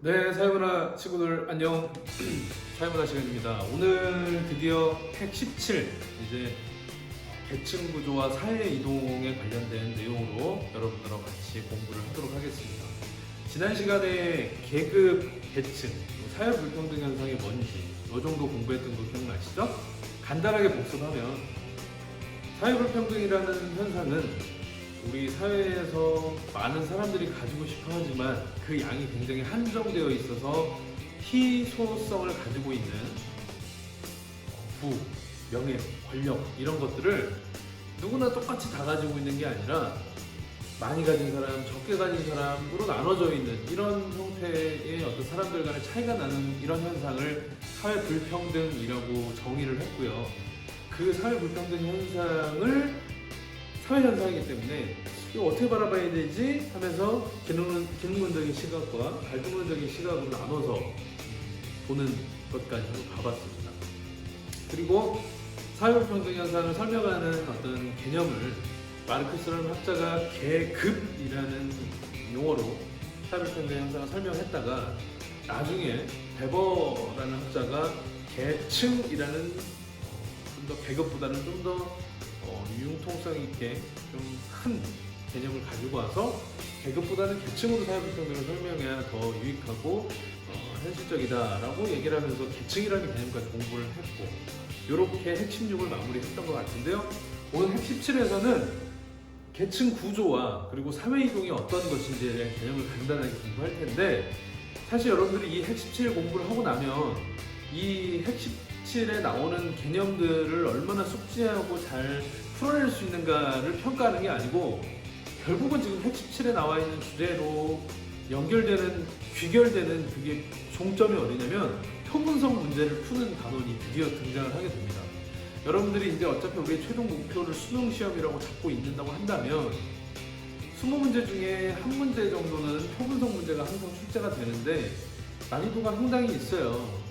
네, 사회문화 친구들 안녕. 사회문화 시간입니다. 오늘 드디어 핵 17, 이제 계층 구조와 사회 이동에 관련된 내용으로 여러분들과 같이 공부를 하도록 하겠습니다. 지난 시간에 계급, 계층, 사회 불평등 현상이 뭔지 이 정도 공부했던 거 기억나시죠? 간단하게 복습하면 사회 불평등이라는 현상은 우리 사회에서 많은 사람들이 가지고 싶어 하지만 그 양이 굉장히 한정되어 있어서 희소성을 가지고 있는 부, 명예, 권력 이런 것들을 누구나 똑같이 다 가지고 있는 게 아니라 많이 가진 사람, 적게 가진 사람으로 나눠져 있는 이런 형태의 어떤 사람들 간의 차이가 나는 이런 현상을 사회 불평등이라고 정의를 했고요. 그 사회 불평등 현상을 사회 현상이기 때문에 이거 어떻게 바라봐야 되지 하면서 기능론적인 시각과 갈등론적인 시각으로 나눠서 보는 것까지 한번 봐봤습니다. 그리고 사회불평등 현상을 설명하는 어떤 개념을 마르크스라는 학자가 계급이라는 용어로 사회불평등 현상을 설명했다가 나중에 베버라는 학자가 계층이라는 좀 더 계급보다는 좀 더 융통성 있게 좀 큰 개념을 가지고 와서 계급보다는 계층으로 사회불평등을 설명해야 더 유익하고 현실적이다라고 얘기를 하면서 계층이라는 개념까지 공부를 했고 이렇게 핵 16을 마무리했던 것 같은데요. 오늘 핵 17에서는 계층 구조와 그리고 사회 이동이 어떤 것인지에 대한 개념을 간단하게 공부할 텐데 사실 여러분들이 이 핵 17 공부를 하고 나면 이 핵 17에 나오는 개념들을 얼마나 숙지하고 잘 풀어낼 수 있는가를 평가하는 게 아니고 결국은 지금 핵 17에 나와 있는 주제로 연결되는, 귀결되는 그게 종점이 어디냐면 표분성 문제를 푸는 단원이 드디어 등장을 하게 됩니다. 여러분들이 이제 어차피 우리의 최종 목표를 수능 시험이라고 잡고 있는다고 한다면 20문제 중에 한 문제 정도는 표분성 문제가 항상 출제가 되는데 난이도가 상당히 있어요.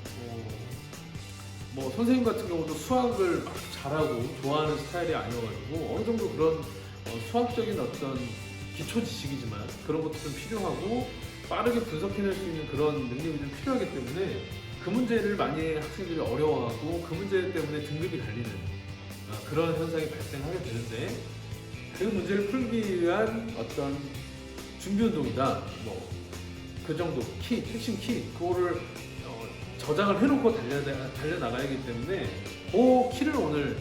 선생님 같은 경우도 수학을 막 잘하고 좋아하는 스타일이 아니어가지고 어느 정도 그런 수학적인 어떤 기초 지식이지만 그런 것도 좀 필요하고 빠르게 분석해낼 수 있는 그런 능력이 좀 필요하기 때문에 그 문제를 많이 학생들이 어려워하고 그 문제 때문에 등급이 갈리는 그런 현상이 발생하게 되는데 그 문제를 풀기 위한 어떤 준비운동이다. 그 정도 키, 핵심 키 그거를 저장을 해놓고 달려나가야기 때문에 그 키를 오늘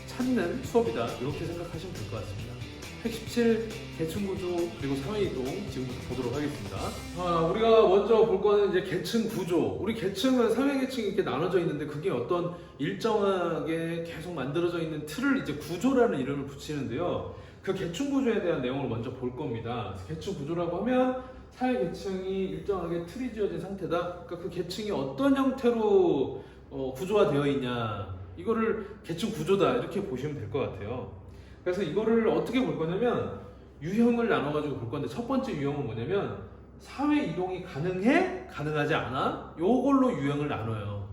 찾는 수업이다 이렇게 생각하시면 될 것 같습니다. 핵 17 계층구조 그리고 사회이동 지금부터 보도록 하겠습니다. 우리가 먼저 볼 거는 이제 계층 구조. 우리 계층은 사회계층이 이렇게 나눠져 있는데 그게 어떤 일정하게 계속 만들어져 있는 틀을 이제 구조라는 이름을 붙이는데요. 그 계층 구조에 대한 내용을 먼저 볼 겁니다. 계층 구조라고 하면 사회 계층이 일정하게 틀이 지어진 상태다. 그러니까 그 계층이 어떤 형태로 구조화되어 있냐. 이거를 계층 구조다 이렇게 보시면 될 것 같아요. 그래서 이거를 어떻게 볼 거냐면 유형을 나눠가지고 볼 건데 첫 번째 유형은 뭐냐면 사회 이동이 가능해? 가능하지 않아? 요걸로 유형을 나눠요.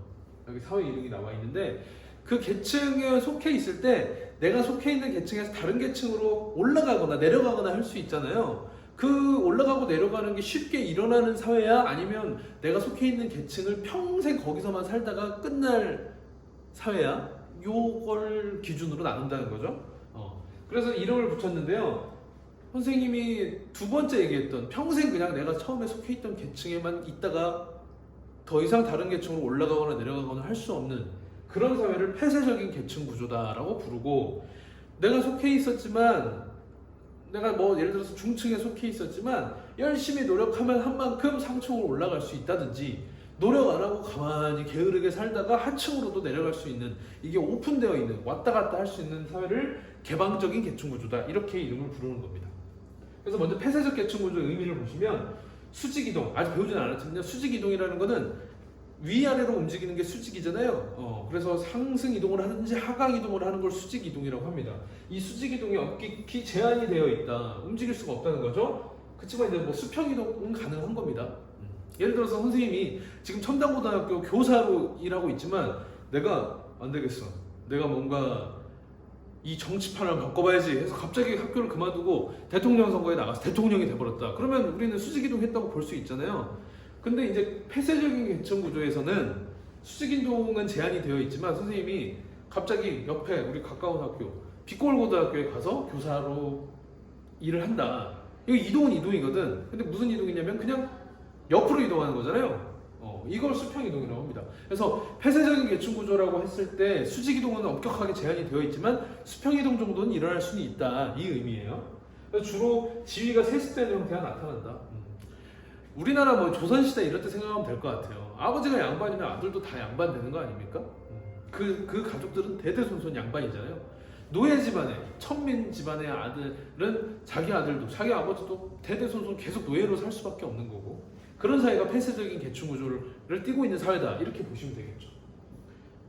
여기 사회 이동이 나와 있는데 그 계층에 속해 있을 때 내가 속해 있는 계층에서 다른 계층으로 올라가거나 내려가거나 할 수 있잖아요. 그 올라가고 내려가는 게 쉽게 일어나는 사회야? 아니면 내가 속해 있는 계층을 평생 거기서만 살다가 끝날 사회야? 요걸 기준으로 나눈다는 거죠. 그래서 이름을 붙였는데요. 선생님이 두 번째 얘기했던 평생 그냥 내가 처음에 속해 있던 계층에만 있다가 더 이상 다른 계층으로 올라가거나 내려가거나 할 수 없는 그런 사회를 폐쇄적인 계층 구조다라고 부르고 내가 속해 있었지만 내가 예를 들어서 중층에 속해 있었지만 열심히 노력하면 한 만큼 상층으로 올라갈 수 있다든지 노력 안 하고 가만히 게으르게 살다가 하층으로도 내려갈 수 있는 이게 오픈되어 있는 왔다 갔다 할 수 있는 사회를 개방적인 계층 구조다 이렇게 이름을 부르는 겁니다. 그래서 먼저 폐쇄적 계층 구조의 의미를 보시면 수직 이동 아직 배우진 않았지만요. 수직 이동이라는 거는 위아래로 움직이는 게 수직이잖아요. 그래서 상승 이동을 하든지 하강 이동을 하는 걸 수직 이동이라고 합니다. 이 수직 이동이 엄격히 제한이 되어 있다. 움직일 수가 없다는 거죠. 그렇지만 이제 수평 이동은 가능한 겁니다. 예를 들어서 선생님이 지금 첨단고등학교 교사로 일하고 있지만 내가 안 되겠어. 내가 뭔가 이 정치판을 바꿔봐야지 해서 갑자기 학교를 그만두고 대통령 선거에 나가서 대통령이 돼버렸다. 그러면 우리는 수직이동 했다고 볼 수 있잖아요. 근데 이제 폐쇄적인 계층 구조에서는 수직이동은 제한이 되어 있지만 선생님이 갑자기 옆에 우리 가까운 학교 빛골고등학교에 가서 교사로 일을 한다. 이거 이동은 이동이거든. 근데 무슨 이동이냐면 그냥 옆으로 이동하는 거잖아요. 이걸 수평 이동이라고 합니다. 그래서 폐쇄적인 계층 구조라고 했을 때 수직 이동은 엄격하게 제한이 되어 있지만 수평 이동 정도는 일어날 수는 있다. 이 의미예요. 그래서 주로 지위가 세습되는 형태가 나타난다. 우리나라 뭐 조선시대 이럴 때 생각하면 될 것 같아요. 아버지가 양반이면 아들도 다 양반 되는 거 아닙니까? 그 가족들은 대대손손 양반이잖아요. 노예 집안에, 천민 집안의 아들은 자기 아들도, 자기 아버지도 대대손손 계속 노예로 살 수밖에 없는 거고, 그런 사회가 폐쇄적인 계층 구조를 띠고 있는 사회다. 이렇게 보시면 되겠죠.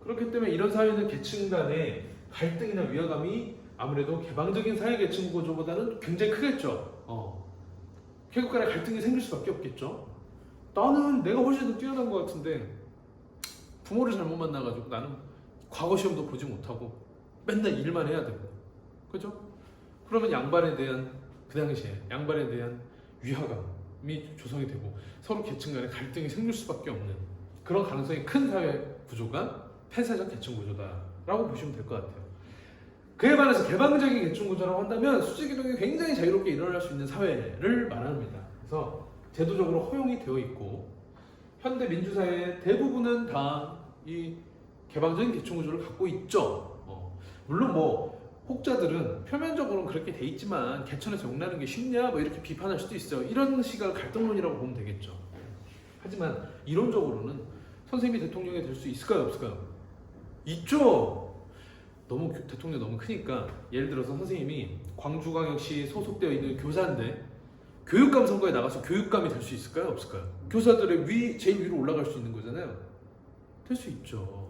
그렇기 때문에 이런 사회는 계층 간의 갈등이나 위화감이 아무래도 개방적인 사회 계층 구조보다는 굉장히 크겠죠. 계급 간의 갈등이 생길 수밖에 없겠죠. 나는 내가 훨씬 더 뛰어난 것 같은데 부모를 잘못 만나가지고 나는 과거 시험도 보지 못하고 맨날 일만 해야 되고, 그죠? 그러면 양반에 대한 그 당시에 양반에 대한 위화감이 조성이 되고 서로 계층 간의 갈등이 생길 수밖에 없는 그런 가능성이 큰 사회 구조가 폐쇄적 계층 구조다라고 보시면 될 것 같아요. 그에 반해서 개방적인 계층 구조라고 한다면 수직이동이 굉장히 자유롭게 일어날 수 있는 사회를 말합니다. 그래서 제도적으로 허용이 되어 있고 현대 민주사회의 대부분은 다 이 개방적인 계층 구조를 갖고 있죠. 물론 뭐 혹자들은 표면적으로는 그렇게 돼 있지만 개천에서 용나는 게 쉽냐 뭐 이렇게 비판할 수도 있어요. 이런 시각 갈등론이라고 보면 되겠죠. 하지만 이론적으로는 선생님이 대통령이 될 수 있을까요, 없을까요? 있죠. 너무 대통령 너무 크니까 예를 들어서 선생님이 광주광역시 소속되어 있는 교사인데 교육감 선거에 나가서 교육감이 될 수 있을까요, 없을까요? 교사들의 제일 위로 올라갈 수 있는 거잖아요. 될 수 있죠.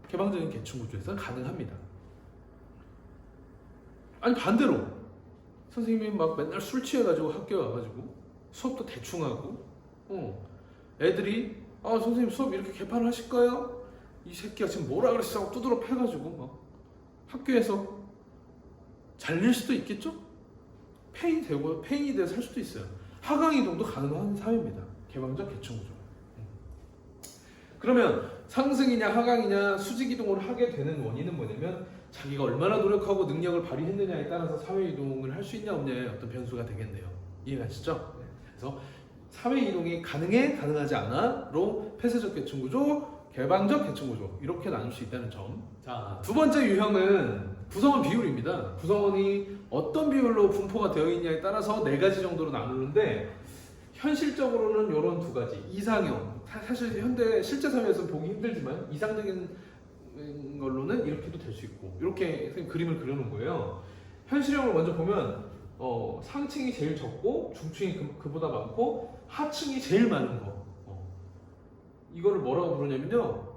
개방적인 계층 구조에서는 가능합니다. 아니 반대로 선생님이 막 맨날 술 취해가지고 학교에 와가지고 수업도 대충 하고 애들이 선생님 수업 이렇게 개판을 하실까요? 이 새끼가 지금 뭐라 그랬어? 두드러 패가지고 막 학교에서 잘릴 수도 있겠죠? 폐인이 돼서 살 수도 있어요. 하강이동도 가능한 사회입니다. 개방적 계층 구조. 그러면 상승이냐 하강이냐 수직이동을 하게 되는 원인은 뭐냐면 자기가 얼마나 노력하고 능력을 발휘했느냐에 따라서 사회이동을 할 수 있냐 없냐의 어떤 변수가 되겠네요. 이해가시죠? 그래서 사회이동이 가능해? 가능하지 않아? 로 폐쇄적 계층 구조, 개방적 계층 구조 이렇게 나눌 수 있다는 점. 자, 두 번째 유형은 구성원 비율입니다. 구성원이 어떤 비율로 분포가 되어 있냐에 따라서 네 가지 정도로 나누는데 현실적으로는 이런 두 가지 이상형, 사실 현대 실제 사회에서 보기 힘들지만 이상적인 걸로는 이렇게도 될 수 있고 이렇게 그림을 그려놓은 거예요. 현실형을 먼저 보면 상층이 제일 적고 중층이 그보다 많고 하층이 제일 많은 거. 이거를 뭐라고 부르냐면요,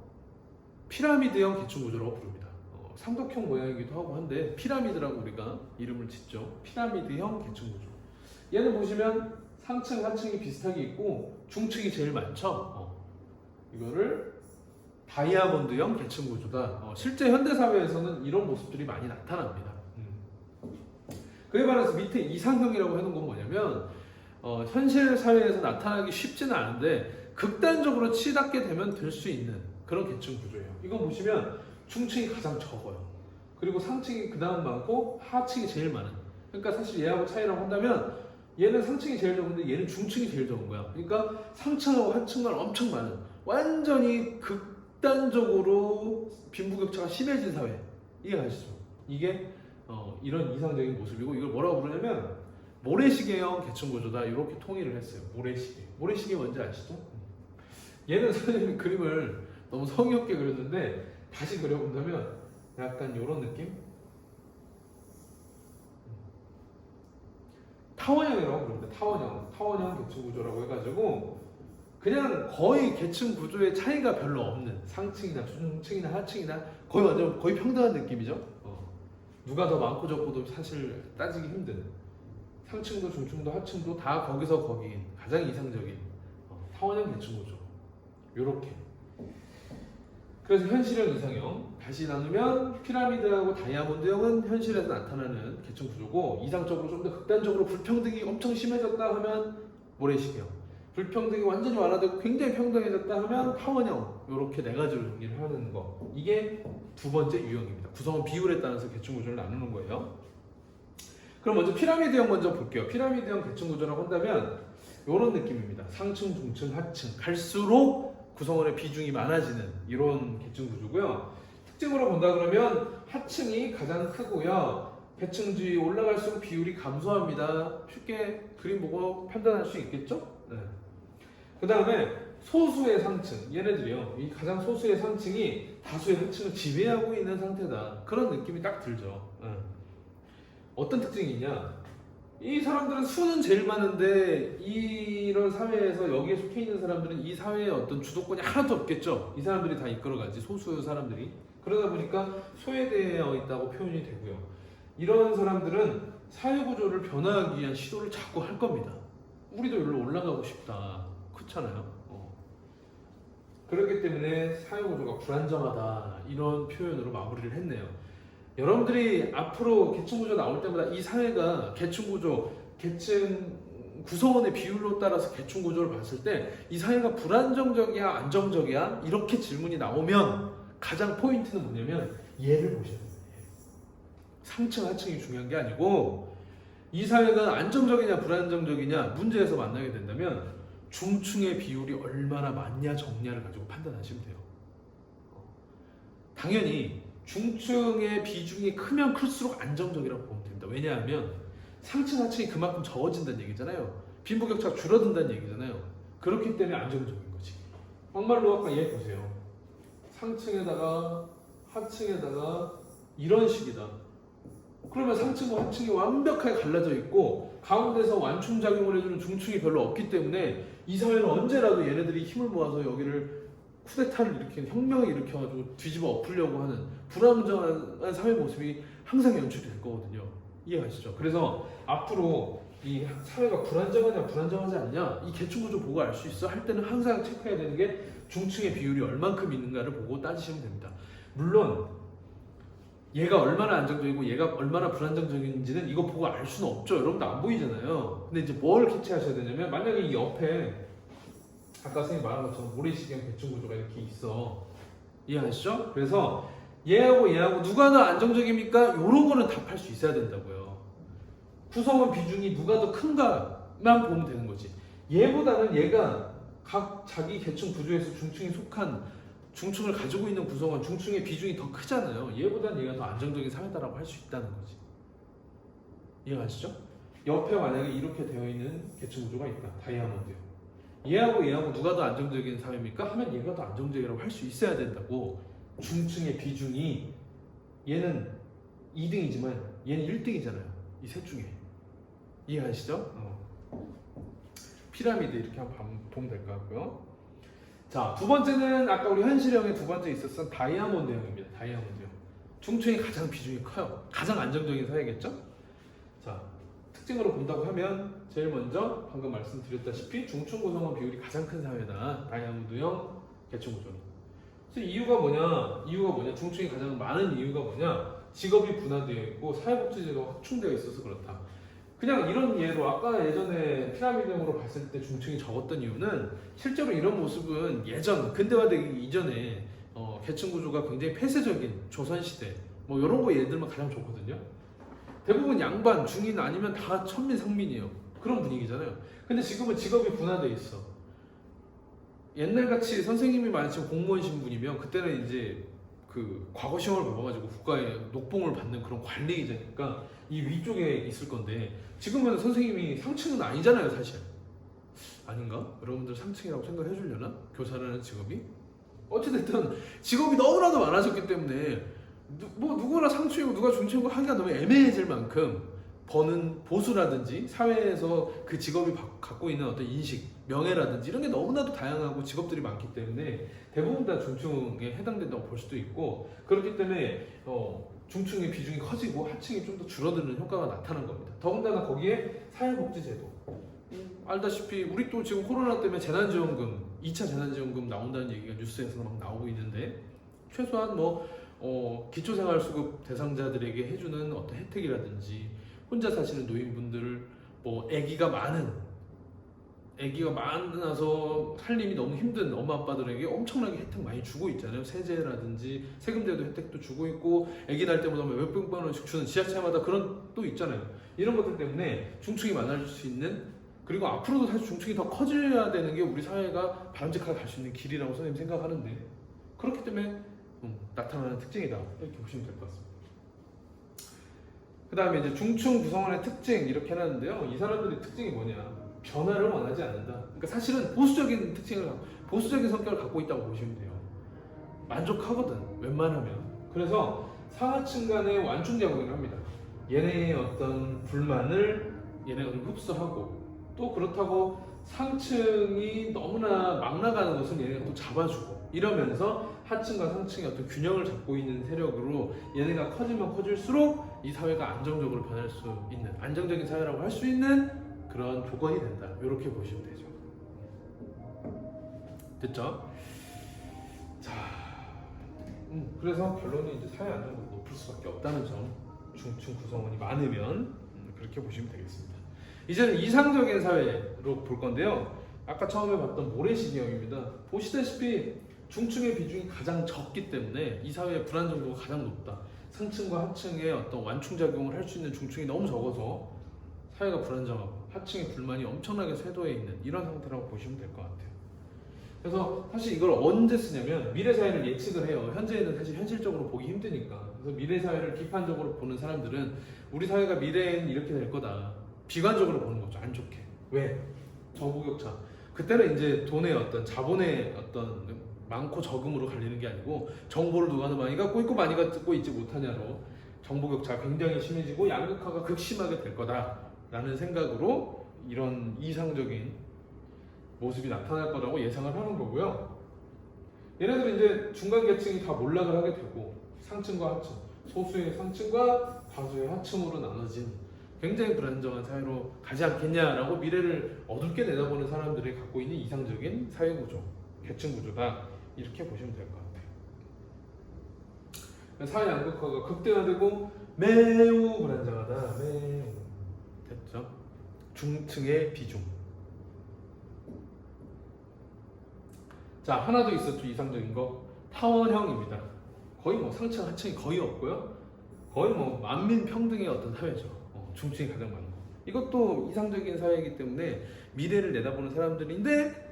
피라미드형 계층 구조라고 부릅니다. 삼각형 모양이기도 하고 한데 피라미드라고 우리가 이름을 짓죠. 피라미드형 계층 구조. 얘는 보시면 상층, 하층이 비슷하게 있고 중층이 제일 많죠. 이거를 다이아몬드형 계층 구조다. 실제 현대 사회에서는 이런 모습들이 많이 나타납니다. 그에 반해서 밑에 이상형이라고 해놓은 건 뭐냐면 현실 사회에서 나타나기 쉽지는 않은데 극단적으로 치닫게 되면 될 수 있는 그런 계층 구조예요. 이거 보시면 중층이 가장 적어요. 그리고 상층이 그 다음 많고 하층이 제일 많은. 그러니까 사실 얘하고 차이라고 한다면 얘는 상층이 제일 적은데 얘는 중층이 제일 적은 거야. 그러니까 상층하고 하층만 엄청 많은, 완전히 극단적으로 빈부격차가 심해진 사회. 이해가시죠? 이게 이런 이상적인 모습이고 이걸 뭐라고 부르냐면 모래시계형 계층 구조다. 이렇게 통일을 했어요. 모래시계. 모래시계 뭔지 아시죠? 얘는 선생님이 그림을 너무 성의 없게 그렸는데 다시 그려본다면 약간 이런 느낌? 타원형이라고 부릅니다. 타원형 계층 구조라고 해가지고 그냥 거의 계층 구조의 차이가 별로 없는, 상층이나 중층이나 하층이나 거의 평등한 느낌이죠. 누가 더 많고 적고도 사실 따지기 힘든, 상층도 중층도 하층도 다 거기서 거기인 가장 이상적인 타원형 계층 구조. 요렇게. 그래서 현실형, 이상형. 다시 나누면 피라미드하고 다이아몬드형은 현실에서 나타나는 계층 구조고, 이상적으로 좀 더 극단적으로 불평등이 엄청 심해졌다 하면 모래시계형. 불평등이 완전히 완화되고 굉장히 평등해졌다 하면 파원형 이렇게 네 가지로 정리를 하는 거. 이게 두 번째 유형입니다. 구성원 비율에 따라서 계층 구조를 나누는 거예요. 그럼 먼저 피라미드형 먼저 볼게요. 피라미드형 계층 구조라고 한다면 이런 느낌입니다. 상층, 중층, 하층 갈수록 구성원의 비중이 많아지는 이런 계층 구조고요. 특징으로 본다 그러면 하층이 가장 크고요. 계층주의 올라갈수록 비율이 감소합니다. 쉽게 그림 보고 판단할 수 있겠죠? 네. 그 다음에 소수의 상층, 얘네들이요. 이 가장 소수의 상층이 다수의 하층을 지배하고 있는 상태다. 그런 느낌이 딱 들죠. 네. 어떤 특징이 있냐? 이 사람들은 수는 제일 많은데 이런 사회에서 여기에 속해 있는 사람들은 이 사회의 어떤 주도권이 하나도 없겠죠. 이 사람들이 다 이끌어가지, 소수 사람들이. 그러다 보니까 소외되어 있다고 표현이 되고요. 이런 사람들은 사회구조를 변화하기 위한 시도를 자꾸 할 겁니다. 우리도 여기로 올라가고 싶다. 그렇잖아요. 그렇기 때문에 사회구조가 불안정하다. 이런 표현으로 마무리를 했네요. 여러분들이 앞으로 계층구조 나올 때마다 이 사회가 계층구조, 계층 구성원의 비율로 따라서 계층구조를 봤을 때 이 사회가 불안정적이야, 안정적이야? 이렇게 질문이 나오면 가장 포인트는 뭐냐면 얘를 보셔야 돼요. 상층, 하층이 중요한 게 아니고 이 사회가 안정적이냐 불안정적이냐 문제에서 만나게 된다면 중층의 비율이 얼마나 많냐 적냐를 가지고 판단하시면 돼요. 당연히 중층의 비중이 크면 클수록 안정적이라고 보면 됩니다. 왜냐하면 상층, 하층이 그만큼 적어진다는 얘기잖아요. 빈부격차가 줄어든다는 얘기잖아요. 그렇기 때문에 안정적인 거지. 막말로 아까 얘 보세요. 상층에다가 하층에다가 이런 식이다. 그러면 상층과 하층이 완벽하게 갈라져 있고 가운데서 완충작용을 해주는 중층이 별로 없기 때문에 이 사회는 언제라도 얘네들이 힘을 모아서 여기를 쿠데타를 일으키는 혁명을 일으켜가지고 뒤집어 엎으려고 하는 불안정한 사회 모습이 항상 연출이 될 거거든요. 이해가시죠? 그래서 앞으로 이 사회가 불안정하냐 불안정하지 않냐 이 계층구조 보고 알 수 있어 할 때는 항상 체크해야 되는 게 중층의 비율이 얼만큼 있는가를 보고 따지시면 됩니다. 물론 얘가 얼마나 안정적이고 얘가 얼마나 불안정적인지는 이거 보고 알 수는 없죠. 여러분도 안 보이잖아요. 근데 이제 뭘 캐치하셔야 되냐면 만약에 이 옆에 아까 선생님 말한 것처럼 모래시경 계층구조가 이렇게 있어. 이해하시죠? 그래서 얘하고 누가 더 안정적입니까? 이런 거는 답할 수 있어야 된다고요. 구성원 비중이 누가 더 큰가만 보면 되는 거지. 얘보다는 얘가 각 자기 계층 구조에서 중층에 속한 중층을 가지고 있는 구성원, 중층의 비중이 더 크잖아요. 얘보다는 얘가 더 안정적인 사회다라고 할 수 있다는 거지. 이해가시죠? 옆에 만약에 이렇게 되어 있는 계층 구조가 있다. 다이아몬드요. 얘하고 누가 더 안정적인 사회입니까? 하면 얘가 더 안정적이라고 할 수 있어야 된다고. 중층의 비중이 얘는 2등이지만 얘는 1등이잖아요. 이 셋 중에. 이해하시죠? 피라미드 이렇게 한번 보면 될 것 같고요. 자, 두 번째는 아까 우리 현실형의 두 번째 있었던 다이아몬드형입니다. 다이아몬드형. 중층이 가장 비중이 커요. 가장 안정적인 사회겠죠? 자, 특징으로 본다고 하면 제일 먼저 방금 말씀드렸다시피 중층 구성원 비율이 가장 큰 사회다. 다이아몬드형 계층 구조는. 그래서 이유가 뭐냐? 중층이 가장 많은 이유가 뭐냐? 직업이 분화되어 있고 사회복지제도가 확충되어 있어서 그렇다. 그냥 이런 예로 아까 예전에 피라미드형으로 봤을 때 중층이 적었던 이유는 실제로 이런 모습은 예전 근대화되기 이전에 계층 구조가 굉장히 폐쇄적인 조선시대 뭐 이런 거 예를 들면 가장 좋거든요. 대부분 양반, 중인 아니면 다 천민, 상민이에요. 그런 분위기잖아요. 근데 지금은 직업이 분화되어 있어. 옛날같이 선생님이 많으신 공무원 신분이면 그때는 이제 그 과거 시험을 봐가지고 국가의 녹봉을 받는 그런 관리이자니까 이 위쪽에 있을 건데 지금은 선생님이 상층은 아니잖아요, 사실. 아닌가? 여러분들 상층이라고 생각해 주려나? 교사라는 직업이? 어찌됐든 직업이 너무나도 많아졌기 때문에 뭐 누구나 상층이고 누가 중층이고 하기가 너무 애매해질 만큼 버는 보수라든지 사회에서 그 직업이 갖고 있는 어떤 인식, 명예라든지 이런 게 너무나도 다양하고 직업들이 많기 때문에 대부분 다 중층에 해당된다고 볼 수도 있고 그렇기 때문에 중층의 비중이 커지고 하층이 좀 더 줄어드는 효과가 나타난 겁니다. 더군다나 거기에 사회복지제도 알다시피 우리 또 지금 코로나 때문에 재난지원금 2차 재난지원금 나온다는 얘기가 뉴스에서 막 나오고 있는데 최소한 기초생활수급 대상자들에게 해주는 어떤 혜택이라든지 혼자 사시는 노인분들 뭐 아기가 많은 아기가 많아서 살림이 너무 힘든 엄마 아빠들에게 엄청나게 혜택 많이 주고 있잖아요. 세제라든지 세금제도 혜택도 주고 있고 아기 날 때마다 몇백만 원씩 주는 지자체마다 그런 또 있잖아요. 이런 것들 때문에 중증이 많아질 수 있는, 그리고 앞으로도 사실 중증이 더 커져야 되는 게 우리 사회가 바람직하게 갈 수 있는 길이라고 선생님 생각하는데, 그렇기 때문에 나타나는 특징이다 이렇게 보시면 될 것 같습니다. 그 다음에 이제 중증 구성원의 특징 이렇게 해놨는데요. 이 사람들의 특징이 뭐냐? 변화를 원하지 않는다. 그러니까 사실은 보수적인 특징을, 보수적인 성격을 갖고 있다고 보시면 돼요. 만족하거든, 웬만하면. 그래서 상하층 간의 완충작용을 합니다. 얘네의 어떤 불만을 얘네가 좀 흡수하고, 또 그렇다고 상층이 너무나 막 나가는 것은 얘네가 또 잡아주고, 이러면서 하층과 상층의 어떤 균형을 잡고 있는 세력으로 얘네가 커지면 커질수록 이 사회가 안정적으로 변할 수 있는, 안정적인 사회라고 할 수 있는 그런 조건이 된다. 이렇게 보시면 되죠. 됐죠? 자, 그래서 결론은 이제 사회 안정도가 높을 수밖에 없다는 점, 중층 구성원이 많으면 그렇게 보시면 되겠습니다. 이제는 이상적인 사회로 볼 건데요. 아까 처음에 봤던 모래시계형입니다. 보시다시피 중층의 비중이 가장 적기 때문에 이 사회의 불안 정도가 가장 높다. 상층과 하층의 어떤 완충작용을 할 수 있는 중층이 너무 적어서 사회가 불안정하고 하층의 불만이 엄청나게 쇄도해 있는 이런 상태라고 보시면 될 것 같아요. 그래서 사실 이걸 언제 쓰냐면 미래 사회를 예측을 해요. 현재에는 사실 현실적으로 보기 힘드니까. 그래서 미래 사회를 비판적으로 보는 사람들은 우리 사회가 미래에는 이렇게 될 거다, 비관적으로 보는 거죠. 안 좋게. 왜? 정보격차. 그때는 이제 돈의 어떤 자본의 어떤 많고 적음으로 갈리는 게 아니고 정보를 누가 더 많이 갖고 있고 많이 갖고 있지 못하냐로 정보격차가 굉장히 심해지고 양극화가 극심하게 될 거다라는 생각으로 이런 이상적인 모습이 나타날 거라고 예상을 하는 거고요. 얘네들은 이제 중간 계층이 다 몰락을 하게 되고 상층과 하층, 소수의 상층과 다수의 하층으로 나눠진 굉장히 불안정한 사회로 가지 않겠냐라고 미래를 어둡게 내다보는 사람들이 갖고 있는 이상적인 사회 구조, 계층 구조다 이렇게 보시면 될 것 같아요. 사회 양극화가 극대화되고 매우 불안정하다. 매우 됐죠? 중층의 비중. 자, 하나 더 있었죠. 이상적인 거 타원형입니다. 거의 뭐 상층 하층이 거의 없고요. 거의 뭐 만민평등의 어떤 사회죠. 중층이 가장 많은 거. 이것도 이상적인 사회이기 때문에 미래를 내다보는 사람들인데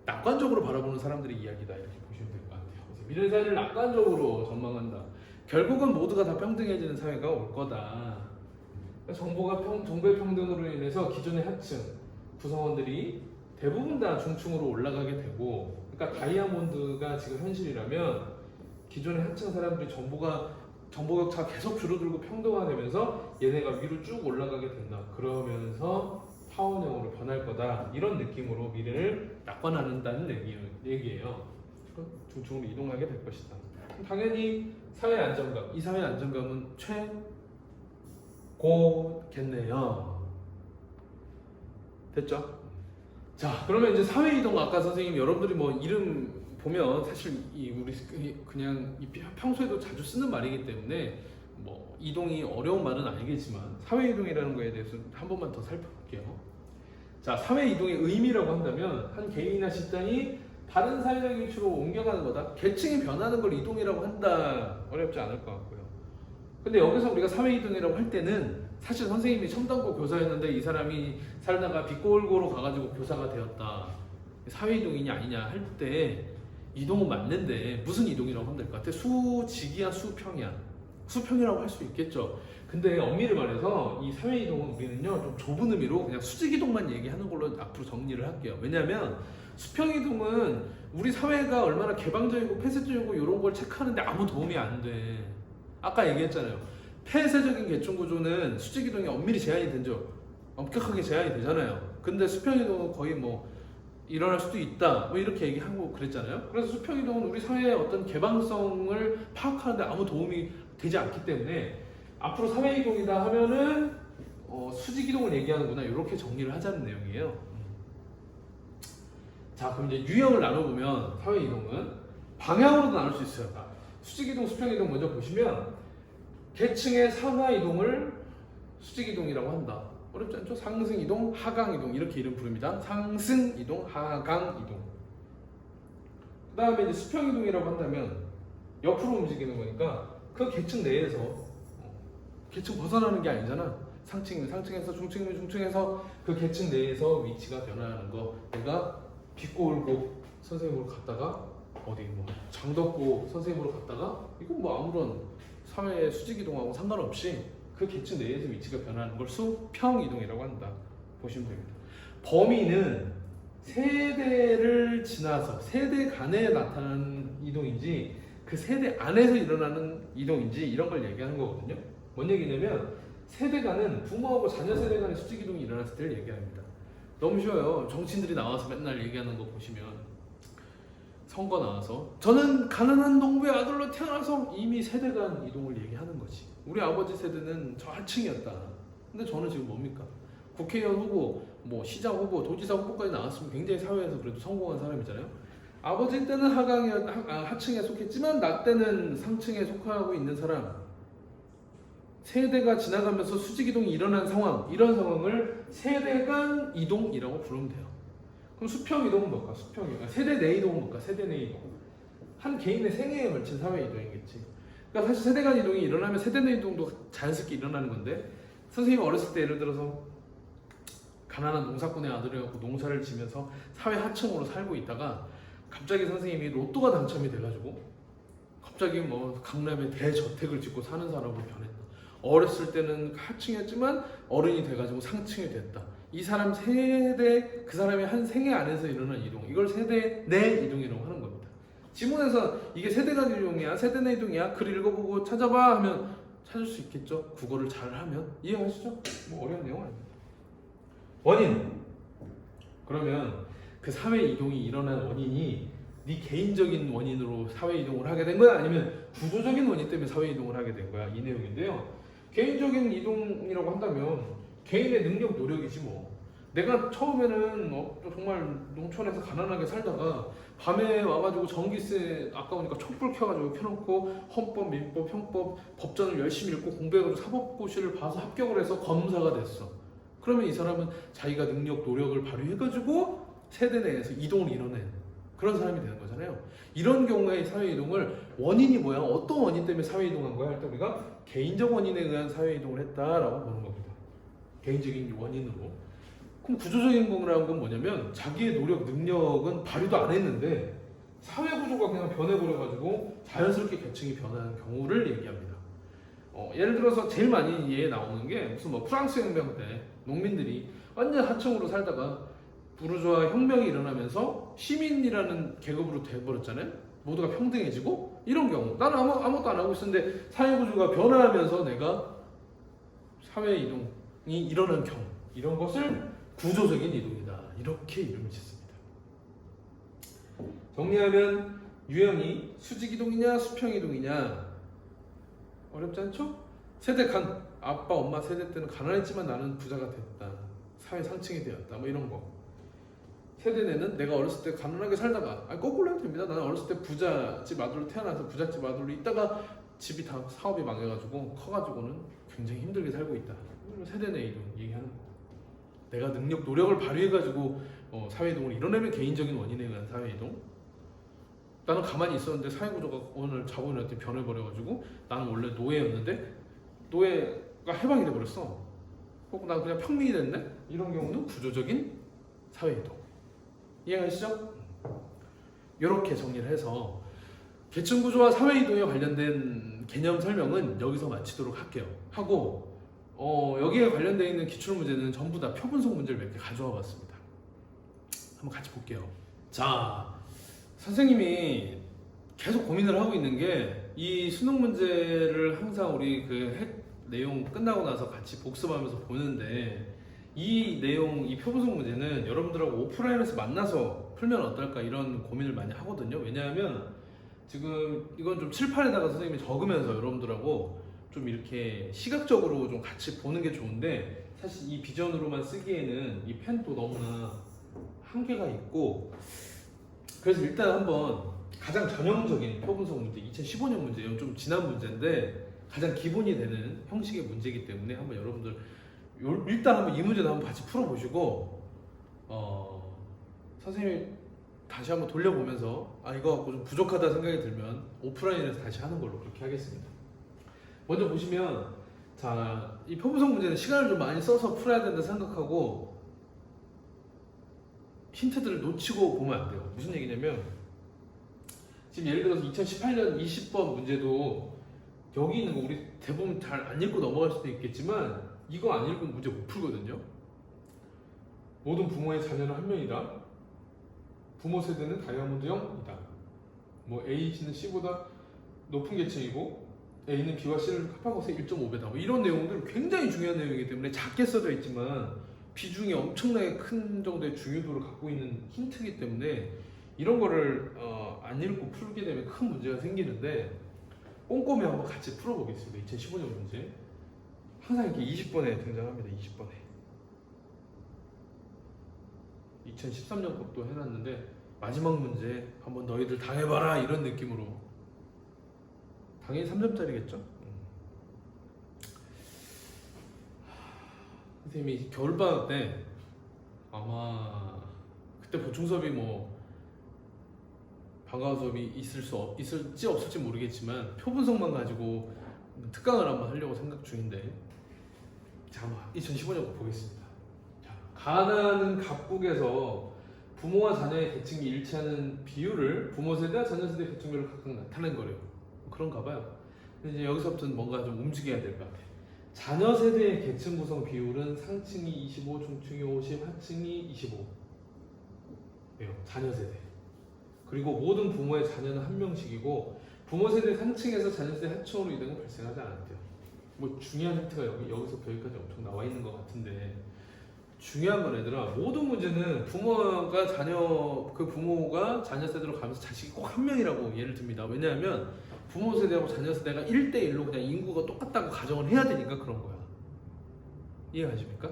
낙관적으로 바라보는 사람들의 이야기다 이렇게 보시면 될 것 같아요. 그래서 미래 사회를 낙관적으로 전망한다. 결국은 모두가 다 평등해지는 사회가 올 거다. 정보의 평등으로 인해서 기존의 하층 구성원들이 대부분 다 중층으로 올라가게 되고, 그러니까 다이아몬드가 지금 현실이라면 기존의 하층 사람들이 정보격차가 계속 줄어들고 평등화되면서 얘네가 위로 쭉 올라가게 된다. 그러면서 타원형으로 변할 거다. 이런 느낌으로 미래를 낙관한다는 얘기예요. 중층으로 이동하게 될 것이다. 당연히 사회 안정감, 이 사회 안정감은 최고겠네요. 됐죠? 자, 그러면 이제 사회 이동, 아까 선생님 여러분들이 뭐 이름 보면 사실 우리 그냥 평소에도 자주 쓰는 말이기 때문에 뭐 이동이 어려운 말은 아니겠지만 사회 이동이라는 거에 대해서 한 번만 더 살펴볼게요. 자, 사회 이동의 의미라고 한다면 한 개인이나 집단이 다른 사회적 위치로 옮겨가는 거다. 계층이 변하는 걸 이동이라고 한다. 어렵지 않을 것 같고요. 근데 여기서 우리가 사회 이동이라고 할 때는 사실 선생님이 첨단고 교사였는데 이 사람이 살다가 비꼴고로 가가지고 교사가 되었다. 사회 이동이냐 아니냐 할 때 이동은 맞는데 무슨 이동이라고 하면 될 것 같아? 수직이야 수평이야? 수평이라고 할 수 있겠죠. 근데 엄밀히 말해서 이 사회 이동은 우리는요 좀 좁은 의미로 그냥 수직 이동만 얘기하는 걸로 앞으로 정리를 할게요. 왜냐하면 수평 이동은 우리 사회가 얼마나 개방적이고 폐쇄적이고 이런 걸 체크하는데 아무 도움이 안 돼. 아까 얘기했잖아요. 폐쇄적인 계층 구조는 수직 이동이 엄밀히 제한이 되죠. 엄격하게 제한이 되잖아요. 근데 수평 이동은 거의 뭐 일어날 수도 있다. 뭐 이렇게 얘기하고 그랬잖아요. 그래서 수평 이동은 우리 사회의 어떤 개방성을 파악하는데 아무 도움이 되지 않기 때문에 앞으로 사회 이동이다 하면은 수직 이동을 얘기하는구나. 이렇게 정리를 하자는 내용이에요. 자, 그럼 이제 유형을 나눠보면 사회 이동은 방향으로도 나눌 수 있어요. 수직 이동, 수평 이동 먼저 보시면 계층의 상하 이동을 수직 이동이라고 한다. 어렵지 않죠? 상승 이동, 하강 이동 이렇게 이름 부릅니다. 상승 이동, 하강 이동. 그 다음에 이제 수평 이동이라고 한다면 옆으로 움직이는 거니까 그 계층 내에서 계층 벗어나는 게 아니잖아. 상층이면 상층에서 중층이면 중층에서 그 계층 내에서 위치가 변화하는 거. 내가 빗고 울고 선생님으로 갔다가 어디 뭐 장덕고 선생님으로 갔다가 이건 뭐 아무런 사회 수직 이동하고 상관없이 그 계층 내에서 위치가 변하는 걸 수평 이동이라고 한다. 보시면 됩니다. 범위는 세대를 지나서 세대 간에 나타나는 이동인지 그 세대 안에서 일어나는 이동인지 이런 걸 얘기하는 거거든요. 뭔 얘기냐면 세대 간은 부모하고 자녀 세대 간의 수직 이동이 일어났을 때를 얘기합니다. 너무 쉬워요. 정치인들이 나와서 맨날 얘기하는 거 보시면 선거 나와서 저는 가난한 농부의 아들로 태어나서 이미 세대 간 이동을 얘기하는 거지. 우리 아버지 세대는 저 하층이었다. 근데 저는 지금 뭡니까? 국회의원 후보, 뭐 시장 후보, 도지사 후보까지 나왔으면 굉장히 사회에서 그래도 성공한 사람이잖아요. 아버지 때는 하층에 속했지만 나 때는 상층에 속하고 있는 사람. 세대가 지나가면서 수직 이동이 일어난 상황, 이런 상황을 세대 간 이동이라고 부르면 돼요. 그럼 수평 이동은 뭘까? 세대 내 이동은 뭘까? 세대 내 이동. 한 개인의 생애에 걸친 사회 이동이겠지. 그러니까 사실 세대 간 이동이 일어나면 세대 내 이동도 자연스럽게 일어나는 건데, 선생님이 어렸을 때 예를 들어서 가난한 농사꾼의 아들이었고 농사를 지면서 사회 하층으로 살고 있다가 갑자기 선생님이 로또가 당첨이 돼가지고 갑자기 뭐 강남에 대저택을 짓고 사는 사람으로 변했다. 어렸을 때는 하층이었지만 어른이 돼가지고 상층이 됐다. 이 사람 세대, 그 사람의 한 생애 안에서 일어난 이동, 이걸 세대 내 이동이라고 하는 겁니다. 지문에서 이게 세대 간 이동이야, 세대 내 이동이야, 글 읽어보고 찾아봐 하면 찾을 수 있겠죠? 국어를 잘 하면. 이해하시죠? 뭐 어려운 내용 아닙니다. 원인. 그러면 그 사회 이동이 일어난 원인이 네 개인적인 원인으로 사회 이동을 하게 된 거야? 아니면 구조적인 원인 때문에 사회 이동을 하게 된 거야? 이 내용인데요. 개인적인 이동이라고 한다면 개인의 능력, 노력이지 뭐. 내가 처음에는 정말 농촌에서 가난하게 살다가 밤에 와가지고 전기세 아까우니까 촛불 켜가지고 켜놓고 헌법, 민법, 형법, 법전을 열심히 읽고 공부해가지고 사법고시를 봐서 합격을 해서 검사가 됐어. 그러면 이 사람은 자기가 능력, 노력을 발휘해가지고 세대 내에서 이동을 이뤄낸 그런 사람이 되는 거잖아요. 이런 경우에 사회 이동을 원인이 뭐야? 어떤 원인 때문에 사회 이동한 거야? 할 때 우리가 개인적 원인에 의한 사회 이동을 했다라고 보는 겁니다. 개인적인 원인으로. 그럼 구조적인 거라는 건 뭐냐면 자기의 노력, 능력은 발휘도 안 했는데 사회 구조가 그냥 변해버려가지고 자연스럽게 계층이 변하는 경우를 얘기합니다. 예를 들어서 제일 많이 얘 나오는 게 무슨 뭐 프랑스 혁명 때 농민들이 완전 하층으로 살다가 부르주아 혁명이 일어나면서 시민이라는 계급으로 돼버렸잖아요. 모두가 평등해지고 이런 경우. 나는 아무것도 안 하고 있었는데 사회구조가 변화하면서 내가 사회 이동이 일어난 경우. 이런 것을 구조적인 이동이다. 이렇게 이름을 짓습니다. 정리하면 유형이 수직 이동이냐 수평 이동이냐. 어렵지 않죠? 세대 간. 아빠 엄마 세대 때는 가난했지만 나는 부자가 됐다. 사회 상층이 되었다. 뭐 이런 거. 세대내는 내가 어렸을 때 가난하게 살다가 거꾸로 해도 됩니다. 나는 어렸을 때 부잣집 아들로 태어나서 부잣집 아들로 있다가 집이 다 사업이 망해가지고 커가지고는 굉장히 힘들게 살고 있다. 세대 내 이동 얘기하는 겁니다. 내가 능력, 노력을 발휘해가지고 사회이동을 이뤄내면 개인적인 원인에 의한 사회이동. 나는 가만히 있었는데 사회구조가 오늘 자본이 어떻게 변해버려가지고 나는 원래 노예였는데 노예가 해방이 돼버렸어. 혹은 난 그냥 평민이 됐네? 이런 경우는 구조적인 사회이동. 이해가시죠? 이렇게 정리를 해서 계층구조와 사회이동에 관련된 개념 설명은 여기서 마치도록 할게요. 하고 여기에 관련되어 있는 기출문제는 전부 다 표분석 문제를 몇 개 가져와 봤습니다. 한번 같이 볼게요. 자, 선생님이 계속 고민을 하고 있는 게 이 수능 문제를 항상 우리 그 내용 끝나고 나서 같이 복습하면서 보는데 이 내용, 이 표분석 문제는 여러분들하고 오프라인에서 만나서 풀면 어떨까 이런 고민을 많이 하거든요. 왜냐하면 지금 이건 좀 칠판에다가 선생님이 적으면서 여러분들하고 좀 이렇게 시각적으로 좀 같이 보는 게 좋은데 사실 이 비전으로만 쓰기에는 이 펜도 너무나 한계가 있고 그래서 일단 한번 가장 전형적인 표분석 문제 2015년 문제, 이건 좀 지난 문제인데 가장 기본이 되는 형식의 문제이기 때문에 한번 여러분들 일단 한번 이 문제도 한번 같이 풀어보시고 선생님이 다시 한번 돌려보면서 이거 갖고 좀 부족하다 생각이 들면 오프라인에서 다시 하는 걸로 그렇게 하겠습니다. 먼저 보시면 자, 이 표분석 문제는 시간을 좀 많이 써서 풀어야 된다 생각하고 힌트들을 놓치고 보면 안 돼요. 무슨 얘기냐면 지금 예를 들어서 2018년 20번 문제도 여기 있는 거 우리 대부분 잘 안 읽고 넘어갈 수도 있겠지만 이거 안 읽으면 문제 못 풀거든요. 모든 부모의 자녀는 한 명이다. 부모 세대는 다이아몬드형이다. 뭐 A는 C보다 높은 계층이고 A는 B와 C를 합하고서 1.5배다. 뭐 이런 내용들 굉장히 중요한 내용이기 때문에 작게 써져 있지만 비중이 엄청나게 큰 정도의 중요도를 갖고 있는 힌트이기 때문에 이런 거를 안 읽고 풀게 되면 큰 문제가 생기는데 꼼꼼히 한번 같이 풀어보겠습니다. 2015년 문제 항상 이렇게 20번에 등장합니다. 20번에 2013년 것도 해놨는데 마지막 문제 한번 너희들 당해봐라 이런 느낌으로 당연히 3점짜리겠죠? 선생님이 겨울방학 때 아마 그때 보충 수업이 뭐 방과후 수업이 있을지 없을지 모르겠지만 표분석만 가지고 특강을 한번 하려고 생각 중인데 자, 한번 2015년 거 보겠습니다. 자, 가나는 각국에서 부모와 자녀의 계층이 일치하는 비율을 부모 세대와 자녀 세대 계층별로 각각 나타낸 거래요. 그런가 봐요. 근데 이제 여기서부터는 뭔가 좀 움직여야 될 것 같아요. 자녀 세대의 계층 구성 비율은 상층이 25, 중층이 50, 하층이 25. 예요. 자녀 세대. 그리고 모든 부모의 자녀는 한 명씩이고 부모 세대 상층에서 자녀 세대 하층으로 이동은 발생하지 않았대요. 뭐 중요한 힌트가 여기서부터 여기까지 엄청 나와 있는 것 같은데 중요한 건 얘들아 모든 문제는 부모가 자녀 세대로 가면서 자식이 꼭 한 명이라고 예를 듭니다. 왜냐하면 부모 세대하고 자녀 세대가 1대1로 그냥 인구가 똑같다고 가정을 해야 되니까 그런 거야. 이해가십니까?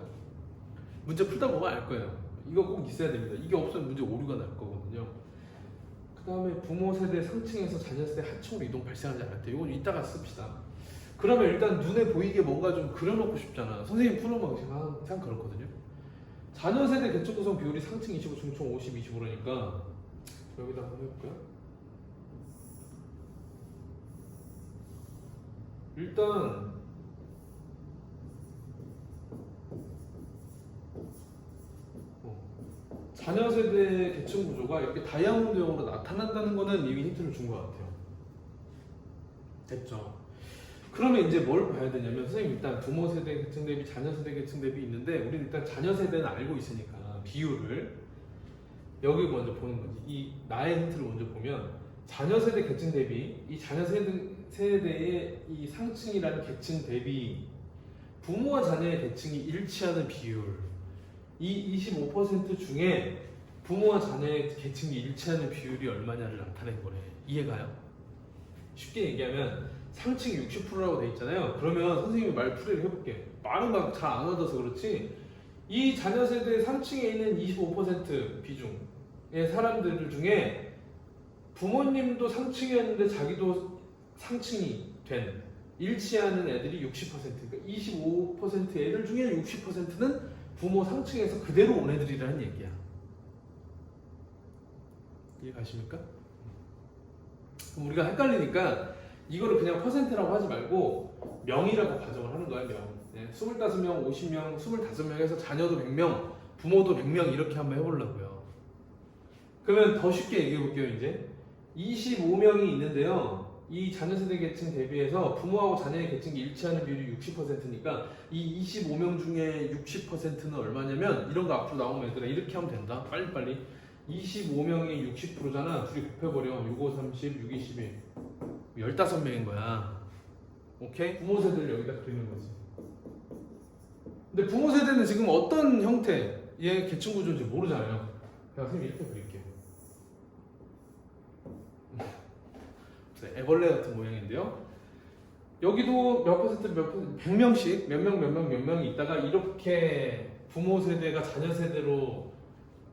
문제 풀다 보면 알 거예요. 이거 꼭 있어야 됩니다. 이게 없으면 문제 오류가 날 거거든요. 그 다음에 부모 세대 상층에서 자녀 세대 하층으로 이동 발생하지 않았대. 이건 이따가 씁시다. 그러면 일단 눈에 보이게 뭔가 좀 그려놓고 싶잖아. 선생님 푸는 방식 항상 그렇거든요. 자녀 세대 계층 구성 비율이 상층 25, 중층 50, 25라니까 여기다 한번 해볼까요? 일단 자녀 세대 계층 구조가 이렇게 다이아몬드형으로 나타난다는 거는 이미 힌트를 준 것 같아요. 됐죠? 그러면 이제 뭘 봐야 되냐면 선생님 일단 부모 세대 계층 대비 자녀 세대 계층 대비 있는데 우리는 일단 자녀 세대는 알고 있으니까 비율을 여기 먼저 보는 거지. 이 나의 힌트를 먼저 보면 자녀 세대 계층 대비 이 자녀 세대의 이 상층이라는 계층 대비 부모와 자녀의 계층이 일치하는 비율 이 25% 중에 부모와 자녀의 계층이 일치하는 비율이 얼마냐를 나타낸 거래. 이해가요? 쉽게 얘기하면 상층이 60%라고 돼 있잖아요. 그러면 선생님이 말풀이를 해볼게. 말은 막 잘 안 얻어서 그렇지 이 자녀 세대 상층에 있는 25% 비중의 사람들 중에 부모님도 상층이었는데 자기도 상층이 된 일치하는 애들이 60%. 그러니까 25% 애들 중에 60%는 부모 상층에서 그대로 온 애들이라는 얘기야. 이해 가십니까? 그럼 우리가 헷갈리니까 이거를 그냥 퍼센트라고 하지 말고 명이라고 가정을 하는 거야. 명. 25명, 50명, 25명에서 자녀도 100명, 부모도 100명 이렇게 한번 해보려고요. 그러면 더 쉽게 얘기해 볼게요. 이제 25명이 있는데요. 이 자녀 세대 계층 대비해서 부모하고 자녀의 계층이 일치하는 비율이 60%니까 이 25명 중에 60%는 얼마냐면 이런 거 앞으로 나오면 얘들아 이렇게 하면 된다. 빨리빨리 25명이 60%잖아. 둘이 곱해버려. 6, 5, 30, 6, 21 15명인 거야. 오케이? 부모 세대를 여기다 그리는 거지. 근데 부모 세대는 지금 어떤 형태의 계층 구조인지 모르잖아요. 그냥 선생님이 이렇게 그릴게요. 애벌레 같은 모양인데요. 여기도 몇 퍼센트 몇 퍼센트 100명씩 몇 명이 있다가 이렇게 부모 세대가 자녀 세대로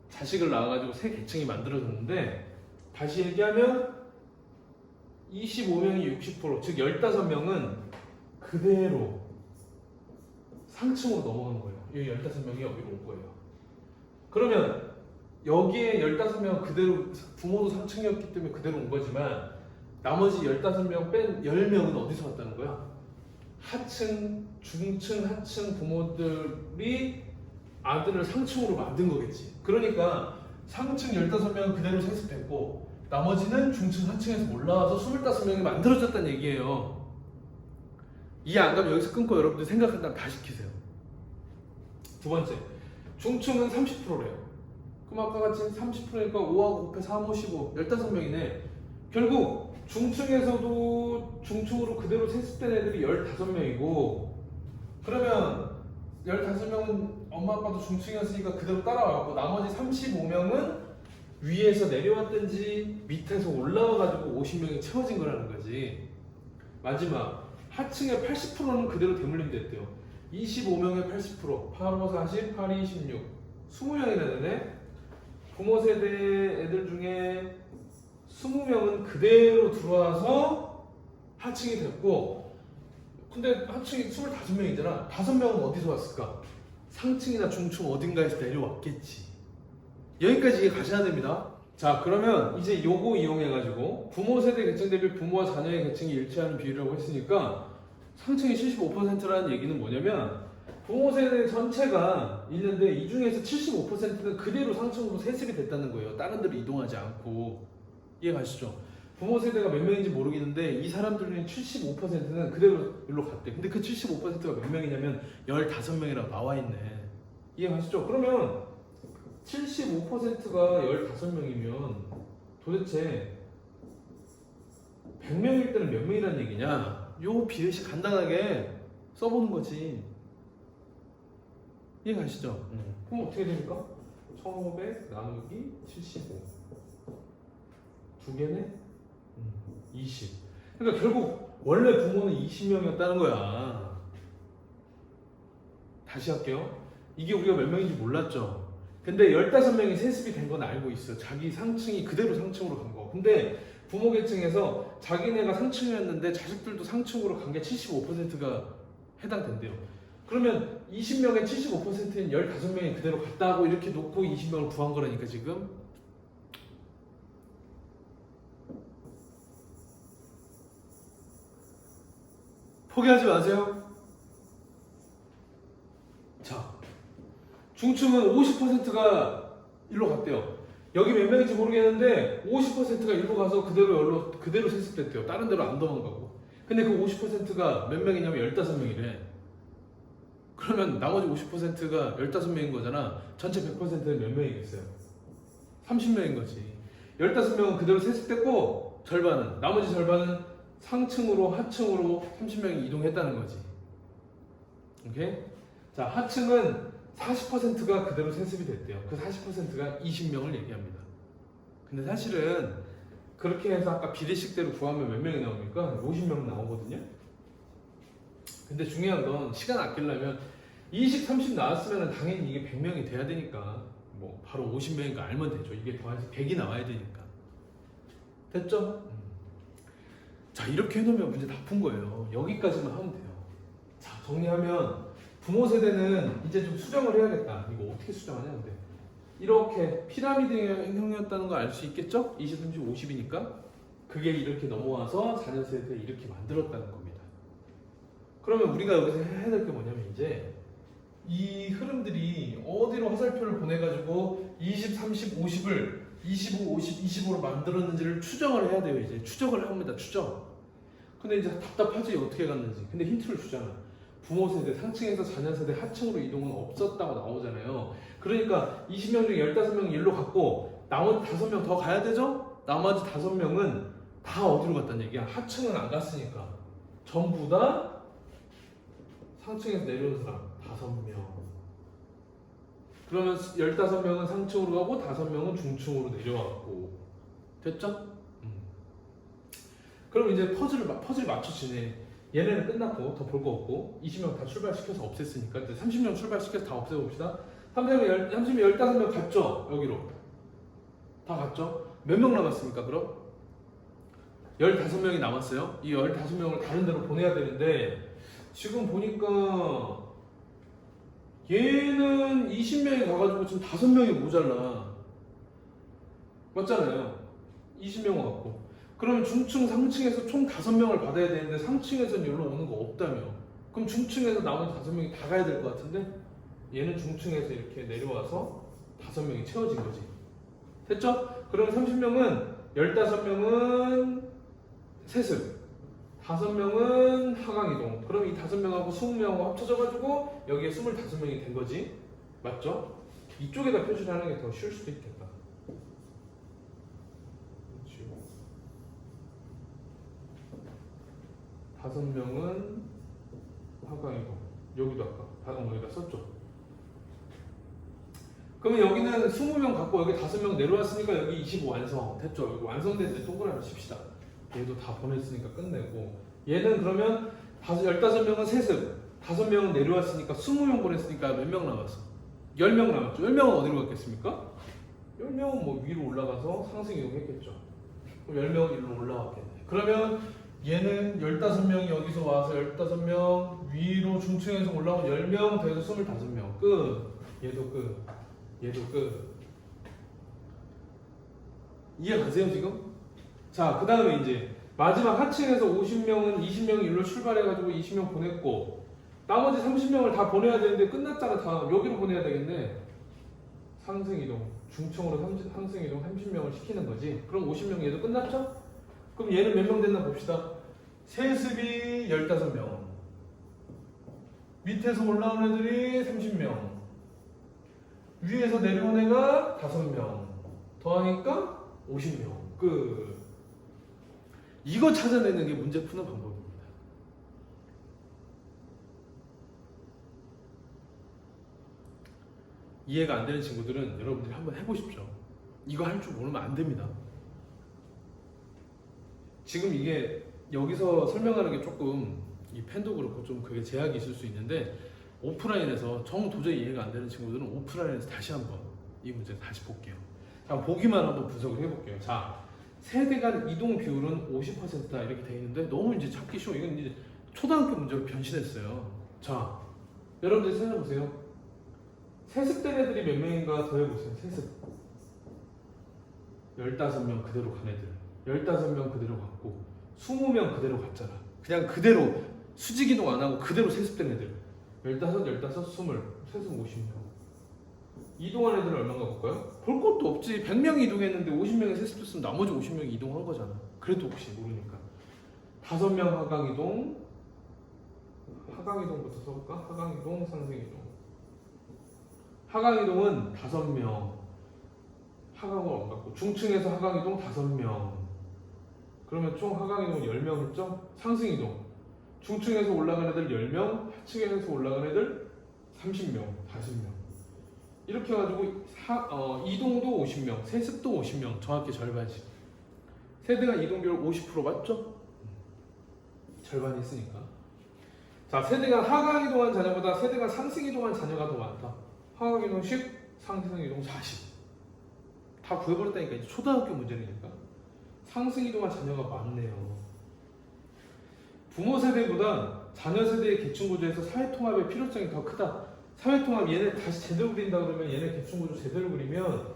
자식을 낳아가지고 새 계층이 만들어졌는데 다시 얘기하면 25명이 60%, 즉 15명은 그대로 상층으로 넘어간 거예요. 이 15명이 여기로 온 거예요. 그러면 여기에 15명 그대로 부모도 상층이었기 때문에 그대로 온 거지만 나머지 15명 뺀 10명은 어디서 왔다는 거야? 하층, 중층, 하층 부모들이 아들을 상층으로 만든 거겠지. 그러니까 상층 15명은 그대로 세습했고 나머지는 중층, 하층에서 올라와서 25명이 만들어졌다는 얘기예요. 이해 안 가면 여기서 끊고 여러분들 생각한다면 다시 키세요. 두 번째, 중층은 30%래요. 그럼 아까 같이 30%니까 5하고 곱해 3, 5, 15, 15명이네. 결국 중층에서도 중층으로 그대로 세습된 애들이 15명이고 그러면 15명은 엄마 아빠도 중층이었으니까 그대로 따라와갖고 나머지 35명은 위에서 내려왔든지 밑에서 올라와가지고 50명이 채워진 거라는 거지. 마지막 하층의 80%는 그대로 대물림 됐대요. 25명의 80%, 8, 5, 40, 8, 2, 16 20명이나 되네. 부모 세대 애들 중에 20명은 그대로 들어와서 하층이 됐고 근데 하층이 25명이잖아. 5명은 어디서 왔을까? 상층이나 중층 어딘가에서 내려왔겠지. 여기까지 가셔야 됩니다. 자, 그러면 이제 요거 이용해가지고 부모 세대 계층 대비 부모와 자녀의 계층이 일치하는 비율이라고 했으니까 상층이 75%라는 얘기는 뭐냐면 부모 세대 전체가 있는데 이 중에서 75%는 그대로 상층으로 세습이 됐다는 거예요. 다른 데로 이동하지 않고. 이해 가시죠? 부모 세대가 몇 명인지 모르겠는데 이 사람들 중에 75%는 그대로 일로 갔대. 근데 그 75%가 몇 명이냐면 15명이라고 나와 있네. 이해 가시죠? 그러면 75%가 15명이면 도대체 100명일 때는 몇 명이라는 얘기냐? 요 비례식 간단하게 써보는 거지. 이해 가시죠? 그럼 어떻게 됩니까? 1500 나누기 75 두 개네? 20. 그러니까 결국 원래 부모는 20명이었다는 거야. 다시 할게요. 이게 우리가 몇 명인지 몰랐죠. 근데 15명이 세습이 된 건 알고 있어. 자기 상층이 그대로 상층으로 간 거. 근데 부모 계층에서 자기네가 상층이었는데 자식들도 상층으로 간 게 75%가 해당된대요. 그러면 20명의 75%인 15명이 그대로 갔다고 이렇게 놓고 20명을 구한 거라니까 지금. 포기하지 마세요. 자, 중층은 50%가 일로 갔대요. 여기 몇 명인지 모르겠는데 50%가 일로 가서 그대로 세습됐대요. 다른 데로 안 도망가고. 근데 그 50%가 몇 명이냐면 15명이래. 그러면 나머지 50%가 15명인 거잖아. 전체 100%는 몇 명이겠어요? 30명인 거지. 15명은 그대로 세습됐고 나머지 절반은 상층으로 하층으로 30명이 이동했다는 거지. 오케이? 자, 하층은 40%가 그대로 세습이 됐대요. 그 40%가 20명을 얘기합니다. 근데 사실은 그렇게 해서 아까 비례식대로 구하면 몇 명이 나옵니까? 50명 나오거든요. 근데 중요한 건 시간 아끼려면 20, 30 나왔으면 당연히 이게 100명이 돼야 되니까 뭐 바로 50명인가 알면 되죠. 이게 더해서 100이 나와야 되니까. 됐죠? 자, 이렇게 해놓으면 문제 다 푼 거예요. 여기까지만 하면 돼요. 자, 정리하면 부모 세대는 이제 좀 수정을 해야겠다. 이거 어떻게 수정하냐 근데 이렇게 피라미드형이었다는 거 알 수 있겠죠? 20, 30, 50이니까 그게 이렇게 넘어와서 자녀 세대 이렇게 만들었다는 겁니다. 그러면 우리가 여기서 해야 될 게 뭐냐면 이제 이 흐름들이 어디로 화살표를 보내가지고 20, 30, 50을 25, 50, 25로 만들었는지를 추정을 해야 돼요. 이제 추적을 합니다. 추정. 근데 이제 답답하지 어떻게 갔는지. 근데 힌트를 주잖아. 부모 세대, 상층에서 자녀 세대, 하층으로 이동은 없었다고 나오잖아요. 그러니까 20명 중에 15명이 일로 갔고 나머지 5명 더 가야 되죠? 나머지 5명은 다 어디로 갔다는 얘기야? 하층은 안 갔으니까. 전부 다 상층에서 내려온 사람 5명. 그러면 15명은 상층으로 가고 5명은 중층으로 내려왔고. 됐죠? 그럼 이제 퍼즐이 맞춰지네. 얘네는 끝났고 더 볼 거 없고 20명 다 출발시켜서 없앴으니까 이제 30명 출발시켜서 다 없애봅시다. 30명 15명 갔죠? 여기로 다 갔죠? 몇 명 남았습니까 그럼? 15명이 남았어요. 이 15명을 다른 데로 보내야 되는데 지금 보니까 얘는 20명이 가가지고 지금 5명이 모자라. 맞잖아요. 20명 갖고. 그러면 중층, 상층에서 총 5명을 받아야 되는데 상층에서는 여기로 오는 거 없다며. 그럼 중층에서 나머지 5명이 다 가야 될 것 같은데 얘는 중층에서 이렇게 내려와서 5명이 채워진 거지. 됐죠? 그러면 30명은 15명은 세습, 5명은 하강이동. 그럼 이 5명하고 20명하고 합쳐져가지고 여기에 25명이 된 거지. 맞죠? 이쪽에다 표시를 하는 게 더 쉬울 수도 있겠다. 그렇지. 5명은 하강이동. 여기도 아까 여기다 썼죠. 그러면 여기는 20명 갖고 여기 5명 내려왔으니까 여기 25 완성. 됐죠? 여기 완성됐는데 동그라미 칩시다. 얘도 다 보냈으니까 끝내고. 얘는 그러면 15명은 세습, 5명은 내려왔으니까 20명 보냈으니까 몇 명 남았어? 10명 남았죠. 10명은 어디로 갔겠습니까? 10명은 뭐 위로 올라가서 상승 이동했겠죠. 그럼 10명은 위로 올라왔겠네. 그러면 얘는 15명이 여기서 와서 15명 위로 중층에서 올라오면 10명 더해서 25명 끝. 얘도 끝. 얘도 끝. 이해가세요 지금? 자, 그 다음에 이제 마지막 하층에서 50명은 20명이 일로 출발해가지고 20명 보냈고 나머지 30명을 다 보내야 되는데 끝났잖아. 다 여기로 보내야 되겠네. 상승이동, 중층으로 상승이동 30명을 시키는 거지. 그럼 50명 얘도 끝났죠? 그럼 얘는 몇 명 됐나 봅시다. 세습이 15명, 밑에서 올라온 애들이 30명, 위에서 내려온 애가 5명 더하니까 50명 끝. 이거 찾아내는 게 문제 푸는 방법입니다. 이해가 안 되는 친구들은 여러분들이 한번 해보십시오. 이거 할 줄 모르면 안 됩니다. 지금 이게 여기서 설명하는 게 조금 이 펜도 그렇고 좀 그게 제약이 있을 수 있는데 오프라인에서 정 도저히 이해가 안 되는 친구들은 오프라인에서 다시 한번 이 문제 다시 볼게요. 자, 보기만 한번 분석을 해볼게요. 자, 세대 간 이동 비율은 50%다 이렇게 돼 있는데 너무 이제 찾기 쉬워. 이건 이제 초등학교 문제로 변신했어요. 자, 여러분들 생각해보세요. 세습된 애들이 몇 명인가 더해보세요. 세습 15명 그대로 간 애들, 15명 그대로 갔고 20명 그대로 갔잖아. 그냥 그대로 수직 이동 안 하고 그대로 세습된 애들 15, 20, 세습 50명. 이동한 애들은 얼마나 볼까요? 볼 것도 없지. 100명이 이동했는데 50명이 세습됐으면 나머지 50명이 이동한 거잖아. 그래도 혹시 모르니까 5명 하강이동, 하강이동부터 써볼까? 하강이동, 상승이동. 하강이동은 5명, 하강을 안 갖고 중층에서 하강이동 5명. 그러면 총 하강이동은 10명 했죠? 상승이동 중층에서 올라간 애들 10명, 하층에서 올라간 애들 30명, 50명. 이렇게 해가지고 이동도 50명, 세습도 50명, 정확히 절반씩. 세대간 이동 비율 50% 맞죠? 절반이 있으니까. 자, 세대간 하강 이동한 자녀보다 세대간 상승 이동한 자녀가 더 많다. 하강 이동 10, 상승 이동 40. 다 구해버렸다니까. 이제 초등학교 문제니까. 상승 이동한 자녀가 많네요. 부모 세대보다 자녀 세대의 계층 구조에서 사회 통합의 필요성이 더 크다. 사회 통합 얘네 다시 제대로 그린다 그러면 얘네 계층 구조 제대로 그리면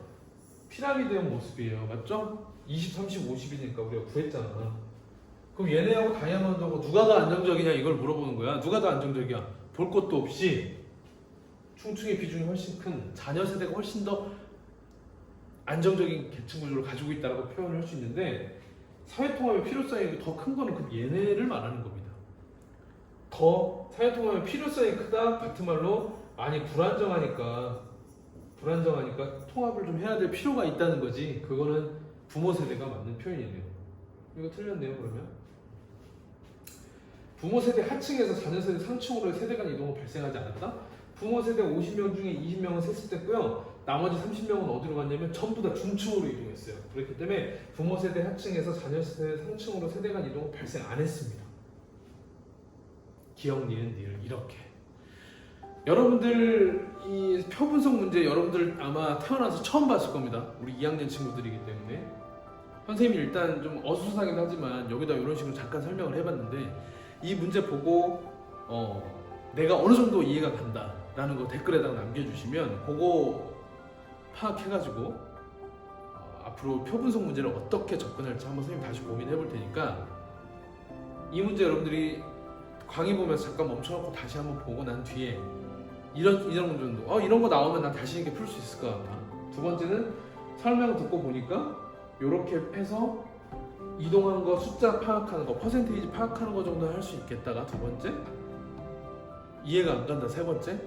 피라미드형 모습이에요. 맞죠? 20, 30, 50이니까 우리가 구했잖아. 그럼 얘네하고 다이아몬드하고 누가 더 안정적이냐 이걸 물어보는 거야. 누가 더 안정적이야? 볼 것도 없이 충충의 비중이 훨씬 큰 자녀 세대가 훨씬 더 안정적인 계층 구조를 가지고 있다고 표현을 할 수 있는데 사회통합의 필요성이 더 큰 거는 그 얘네를 말하는 겁니다. 더 사회통합의 필요성이 크다 같은 말로 아니 불안정하니까 통합을 좀 해야 될 필요가 있다는 거지. 그거는 부모 세대가 맞는 표현이네요. 이거 틀렸네요. 그러면 부모 세대 하층에서 자녀 세대 상층으로의 세대 간 이동은 발생하지 않았다. 부모 세대 50명 중에 20명은 세습됐고요. 나머지 30명은 어디로 갔냐면 전부 다 중층으로 이동했어요. 그렇기 때문에 부모 세대 하층에서 자녀 세대 상층으로 세대 간 이동은 발생 안 했습니다. 기억, 니은, 니을 이렇게. 여러분들 이 표분석 문제 여러분들 아마 태어나서 처음 봤을 겁니다. 우리 2학년 친구들이기 때문에 선생님이 일단 좀 어수선하긴 하지만 여기다 이런 식으로 잠깐 설명을 해봤는데 이 문제 보고 내가 어느 정도 이해가 간다. 라는 거 댓글에다가 남겨주시면 그거 파악해가지고 앞으로 표 분석 문제를 어떻게 접근할지 한번 선생님 다시 고민해 볼 테니까 이 문제 여러분들이 강의 보면서 잠깐 멈춰놓고 다시 한번 보고 난 뒤에 이런 정도 이런 거 나오면 난 다시 이렇게 풀 수 있을 것 같다. 두 번째는 설명을 듣고 보니까 이렇게 해서 이동한 거 숫자 파악하는 거 퍼센테이지 파악하는 거 정도 할 수 있겠다가 두 번째 이해가 안 간다 세 번째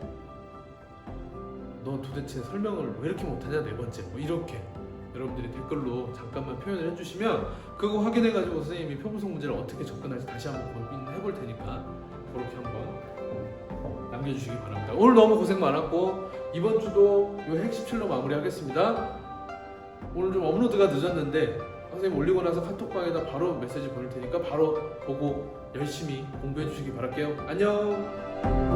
너 도대체 설명을 왜 이렇게 못하냐 네 번째 뭐 이렇게 여러분들이 댓글로 잠깐만 표현을 해주시면 그거 확인해가지고 선생님이 표분석 문제를 어떻게 접근할지 다시 한번 고민해 볼 테니까 그렇게 한번 남겨주시기 바랍니다. 오늘 너무 고생 많았고 이번 주도 이 핵17로 마무리하겠습니다. 오늘 좀 업로드가 늦었는데 선생님 올리고 나서 카톡방에다 바로 메시지 보낼 테니까 바로 보고 열심히 공부해 주시기 바랄게요. 안녕.